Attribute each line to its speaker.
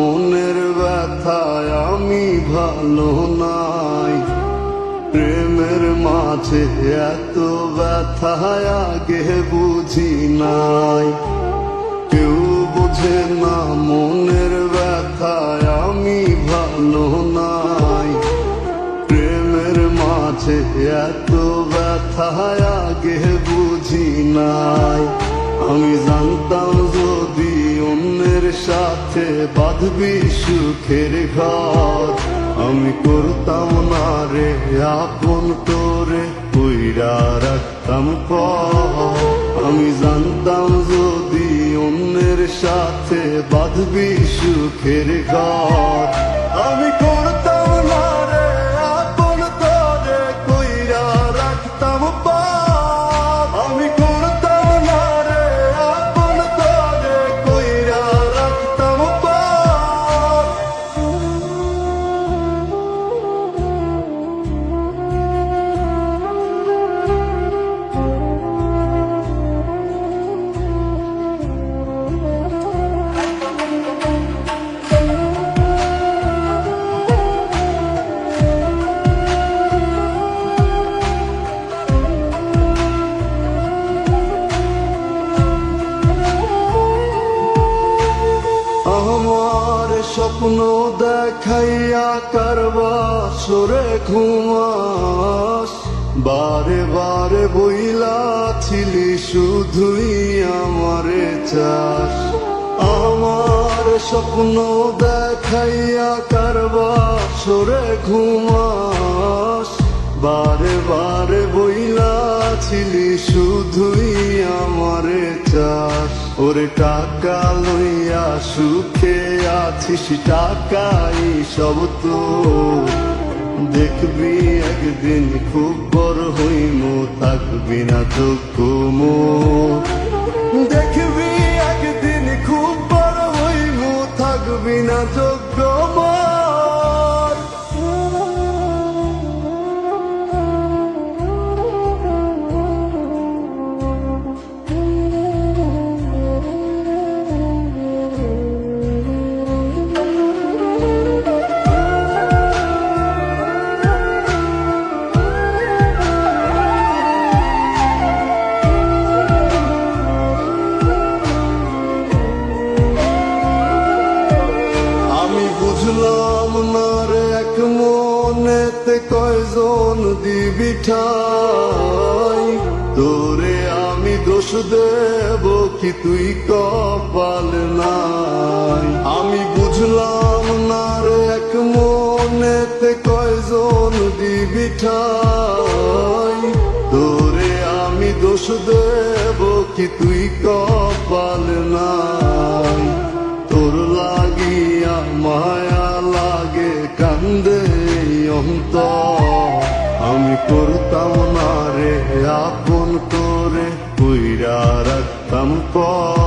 Speaker 1: মনের ব্যথায় আমি ভালো নাই। প্রেমের মাঝে এত ব্যথায় আগে বুঝি নাই। কেউ বুঝে না মনের ব্যথায় আমি ভালো নাই। প্রেমের মাঝে এত ব্যথায় আগে বুঝি নাই। আমি জানতাম যদি অন্যের সাথে বাঁধবি সুখের ঘর, আমি করতাম না রে আপন তোরে কইরা রাখতাম পর। আমি জানতাম যদি অন্যের সাথে বাঁধবি সুখের ঘর, আমি করতাম না রে আপন তোরে কইরা রাখতাম পর। আমি করতাম না রে আপন তোরে কইরা রাখতাম পর। আমার স্বপ্ন দেখাইয়া কারবা সরে ঘুমাস, বারে বারে বইলাছিলি শুধুই আমারে চাস। আমার স্বপ্ন দেখাইয়া কারবা সরে ঘুমাস, বারে বারে বইলাছিলি শুধুই আমারে চাস। ওরে টাকা লইয়া সুখে আছিস, টাকাই সব তো দেখবি একদিন খুব বড় হইমু, থাকবি না দুঃখ মোর। দেখবি একদিন খুব বড় হইমু, থাকবি না যোগ্য মোর। বুঝলাম না রে এক মনেতে কয়জন দিবি ঠাই, তোরে আমি দোষ দেব কি তুই কপাল নাই। আমি বুঝলাম না রে এক মনেতে কয়জন দিবি ঠাই, তোরে আমি দোষ দেব কি তুই কপাল নাই। তোর লাগিয়া মায়া লাগে কান্দে অন্তর, আমি করতাম না রে আপন তোরে কইরা রাখতাম পর।